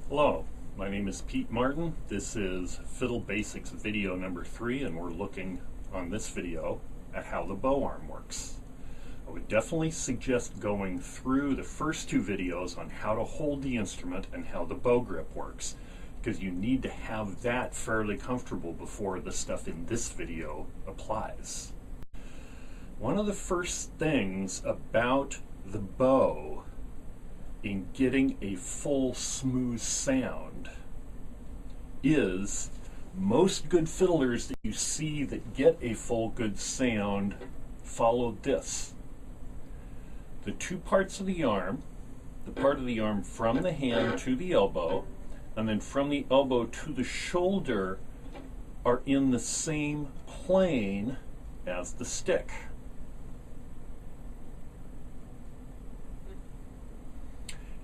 Hello, my name is Pete Martin. This is Fiddle Basics video number 3, and we're looking on this video at how the bow arm works. I would definitely suggest going through the first two videos on how to hold the instrument and how the bow grip works, because you need to have that fairly comfortable before the stuff in this video applies. One of the first things about the bow in getting a full smooth sound is most good fiddlers that you see that get a full good sound followed this. The two parts of the arm, the part of the arm from the hand to the elbow, and then from the elbow to the shoulder, are in the same plane as the stick.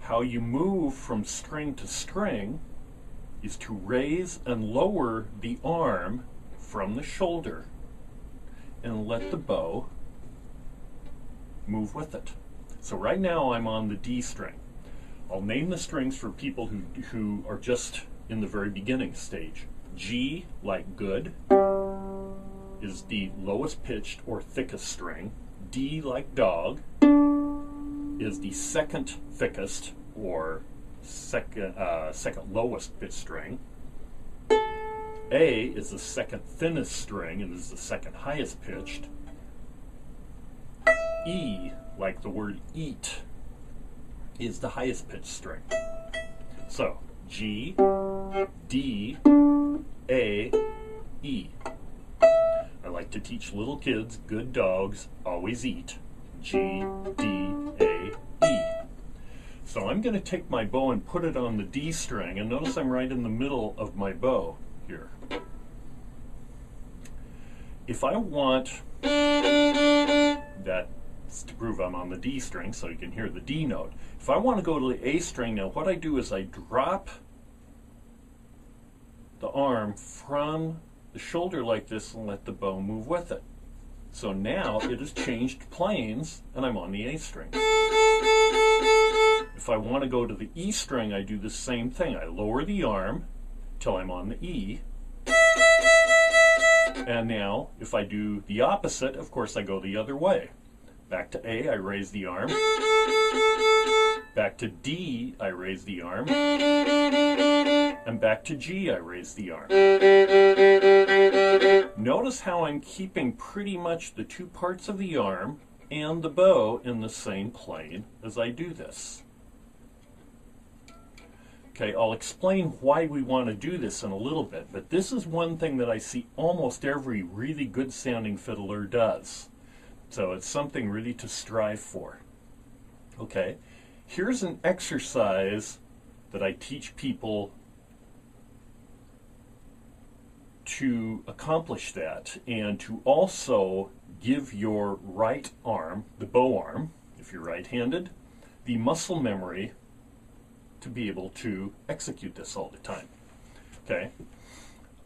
How you move from string to string is to raise and lower the arm from the shoulder and let the bow move with it. So right now I'm on the D string. I'll name the strings for people who are just in the very beginning stage. G, like good, is the lowest pitched or thickest string. D, like dog, is the second thickest or second lowest pitch string. A is the second thinnest string and is the second highest pitched. E, like the word eat, is the highest pitched string. So G, D, A, E. I like to teach little kids good dogs always eat. G, D, A, E. So I'm going to take my bow and put it on the D string, and notice I'm right in the middle of my bow here. If I want, that's to prove I'm on the D string so you can hear the D note. If I want to go to the A string now, what I do is I drop the arm from the shoulder like this and let the bow move with it. So now it has changed planes and I'm on the A string. If I want to go to the E string, I do the same thing. I lower the arm till I'm on the E. And now if I do the opposite, of course I go the other way. Back to A, I raise the arm. Back to D, I raise the arm. And back to G, I raise the arm. Notice how I'm keeping pretty much the two parts of the arm and the bow in the same plane as I do this. Okay, I'll explain why we want to do this in a little bit, but this is one thing that I see almost every really good sounding fiddler does. So it's something really to strive for. Okay, here's an exercise that I teach people to accomplish that, and to also give your right arm, the bow arm, if you're right-handed, the muscle memory to be able to execute this all the time. Okay,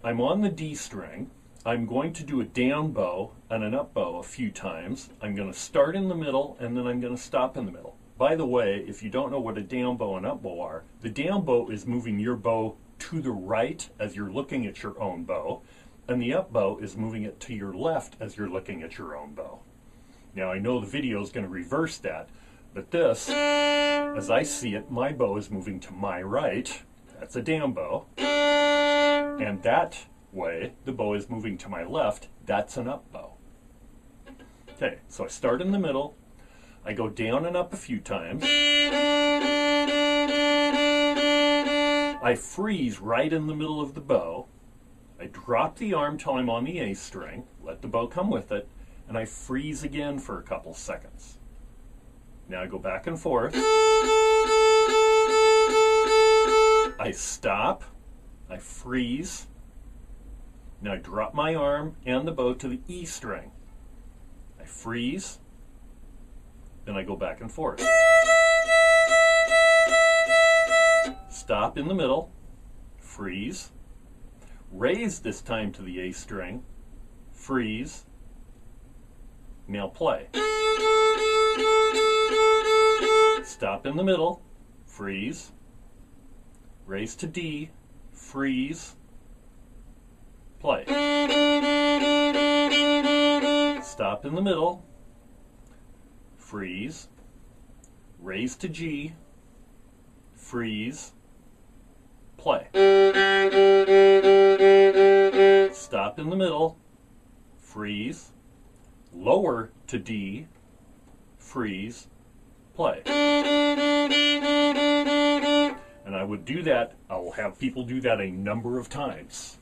I'm on the D string. I'm going to do a down bow and an up bow a few times. I'm going to start in the middle and then I'm going to stop in the middle. By the way, if you don't know what a down bow and up bow are, the down bow is moving your bow to the right as you're looking at your own bow, and the up bow is moving it to your left as you're looking at your own bow. Now I know the video is going to reverse that, but this, as I see it, my bow is moving to my right. That's a down bow. And that way, the bow is moving to my left. That's an up bow. Okay, so I start in the middle. I go down and up a few times. I freeze right in the middle of the bow. I drop the arm till I'm on the A string, let the bow come with it, and I freeze again for a couple seconds. Now I go back and forth. I stop. I freeze. Now I drop my arm and the bow to the E string. I freeze. Then I go back and forth. Stop in the middle. Freeze. Raise this time to the A string. Freeze. Now play. Stop in the middle, freeze, raise to D, freeze, play. Stop in the middle, freeze, raise to G, freeze, play. Stop in the middle, freeze, lower to D, freeze, play. And I would do that, I will have people do that a number of times.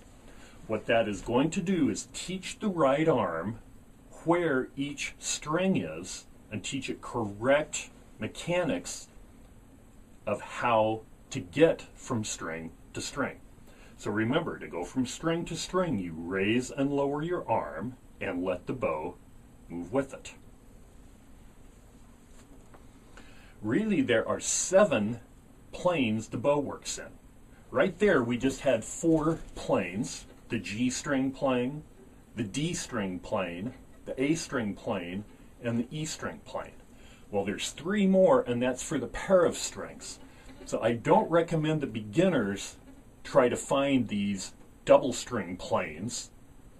What that is going to do is teach the right arm where each string is and teach it correct mechanics of how to get from string to string. So remember, to go from string to string, you raise and lower your arm and let the bow move with it. Really, there are 7 planes the bow works in. Right there, we just had 4 planes: the G string plane, the D string plane, the A string plane, and the E string plane. Well, there's 3 more, and that's for the pair of strings. So I don't recommend that beginners try to find these double string planes,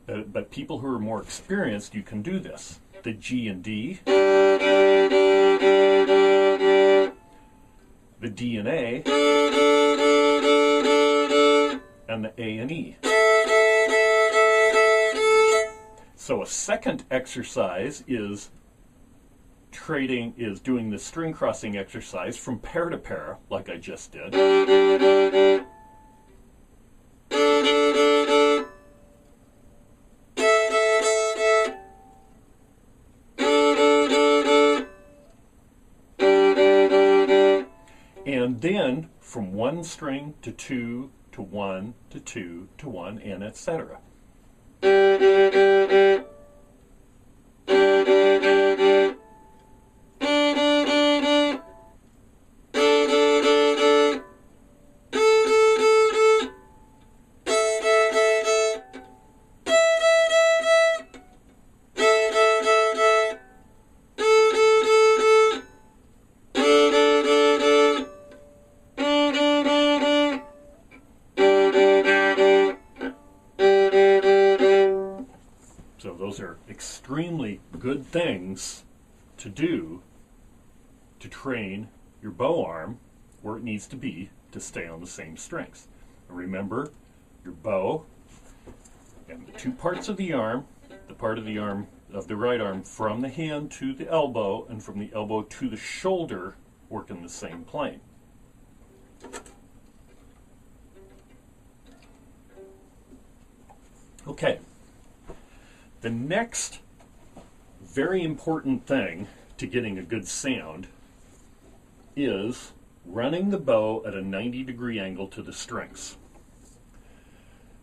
but people who are more experienced, you can do this. The G and D, the D and A, and the A and E. So a second exercise is doing the string crossing exercise from pair to pair, like I just did. And then from 1 string to 2 to 1 to 2 to 1, and etc. So those are extremely good things to do to train your bow arm where it needs to be to stay on the same strings. And remember, your bow and the 2 parts of the arm, the part of the arm of the right arm from the hand to the elbow and from the elbow to the shoulder, work in the same plane. Okay. The next very important thing to getting a good sound is running the bow at a 90-degree angle to the strings.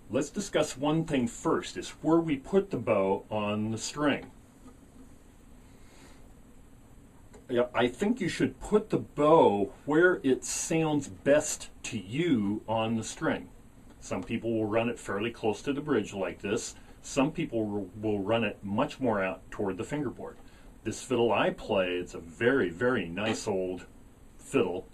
Let's discuss one thing first, is where we put the bow on the string. I think you should put the bow where it sounds best to you on the string. Some people will run it fairly close to the bridge like this. Some people will run it much more out toward the fingerboard. This fiddle I play, it's a very, very nice old fiddle.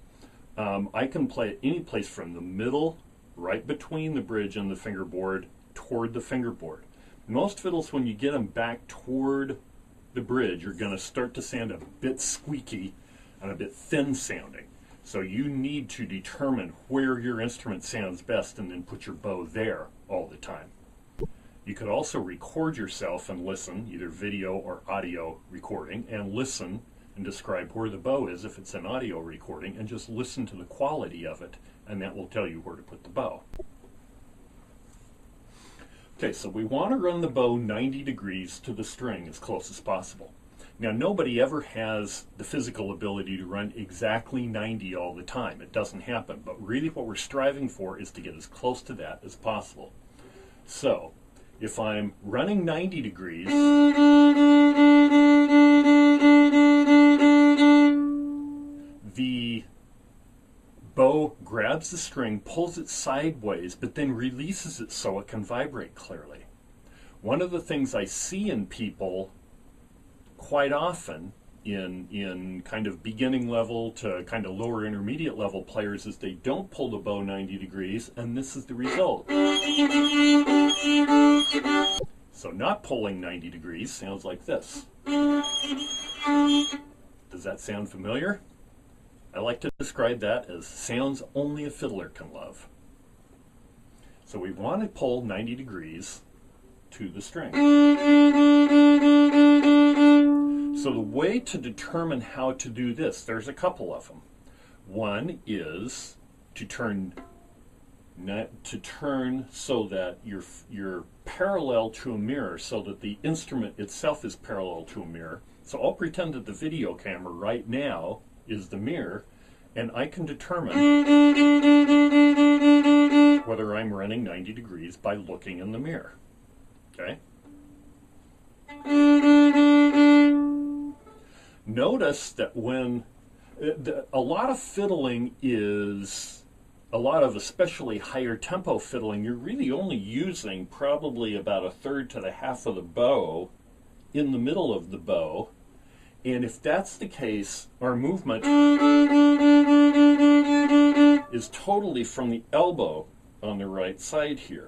I can play it any place from the middle, right between the bridge and the fingerboard, toward the fingerboard. Most fiddles, when you get them back toward the bridge, are going to start to sound a bit squeaky and a bit thin sounding. So you need to determine where your instrument sounds best and then put your bow there all the time. You could also record yourself and listen, either video or audio recording, and listen and describe where the bow is if it's an audio recording, and just listen to the quality of it, and that will tell you where to put the bow. Okay, so we want to run the bow 90 degrees to the string as close as possible. Now, nobody ever has the physical ability to run exactly 90 all the time. It doesn't happen, but really what we're striving for is to get as close to that as possible. So, if I'm running 90 degrees, the bow grabs the string, pulls it sideways, but then releases it so it can vibrate clearly. One of the things I see in people quite often in kind of beginning level to kind of lower intermediate level players is they don't pull the bow 90 degrees, and this is the result. So not pulling 90 degrees sounds like this. Does that sound familiar? I like to describe that as sounds only a fiddler can love. So we want to pull 90 degrees to the string. So the way to determine how to do this, there's a couple of them. One is to turn so that you're parallel to a mirror, so that the instrument itself is parallel to a mirror. So I'll pretend that the video camera right now is the mirror, and I can determine whether I'm running 90 degrees by looking in the mirror. Okay? Notice that when a lot of fiddling is, a lot of especially higher tempo fiddling, you're really only using probably about a third to the half of the bow in the middle of the bow. And if that's the case, our movement is totally from the elbow on the right side here.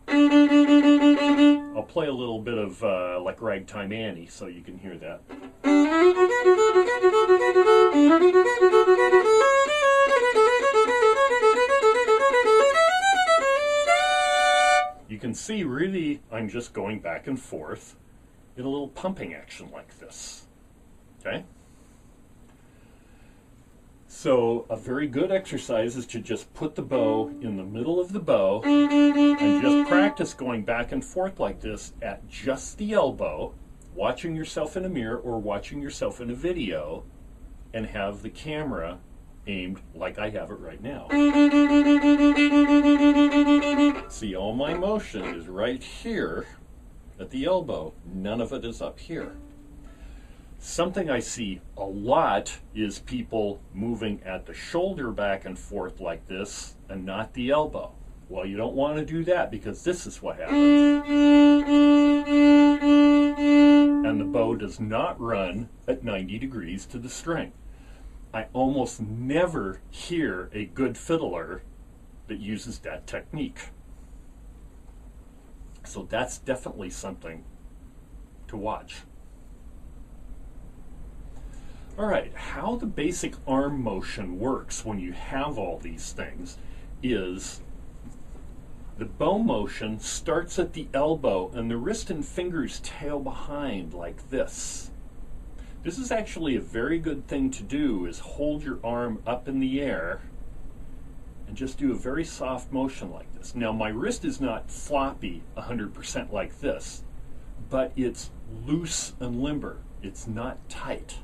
I'll play a little bit of like Ragtime Annie so you can hear that. You can see really I'm just going back and forth in a little pumping action like this. Okay? So a very good exercise is to just put the bow in the middle of the bow and just practice going back and forth like this at just the elbow, watching yourself in a mirror or watching yourself in a video, and have the camera aimed like I have it right now. See, all my motion is right here at the elbow. None of it is up here. Something I see a lot is people moving at the shoulder back and forth like this and not the elbow. Well, you don't want to do that because this is what happens. And the bow does not run at 90 degrees to the string. I almost never hear a good fiddler that uses that technique. So that's definitely something to watch. All right, how the basic arm motion works when you have all these things is the bow motion starts at the elbow and the wrist and fingers tail behind like this. This is actually a very good thing to do, is hold your arm up in the air and just do a very soft motion like this. Now my wrist is not floppy 100% like this, but it's loose and limber. It's not tight.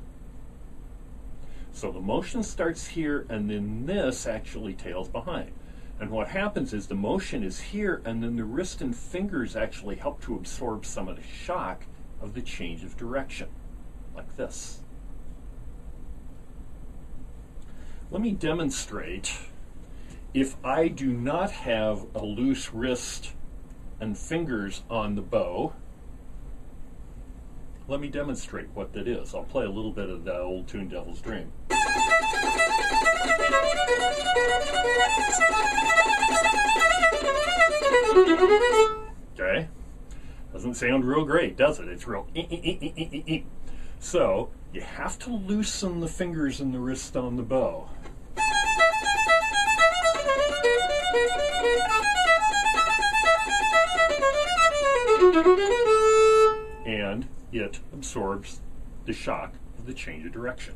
So the motion starts here and then this actually tails behind. And what happens is the motion is here and then the wrist and fingers actually help to absorb some of the shock of the change of direction, like this. Let me demonstrate. If I do not have a loose wrist and fingers on the bow, let me demonstrate what that is. I'll play a little bit of that old tune, Devil's Dream. Okay, doesn't sound real great, does it? It's real. So you have to loosen the fingers and the wrist on the bow. And it absorbs the shock of the change of direction.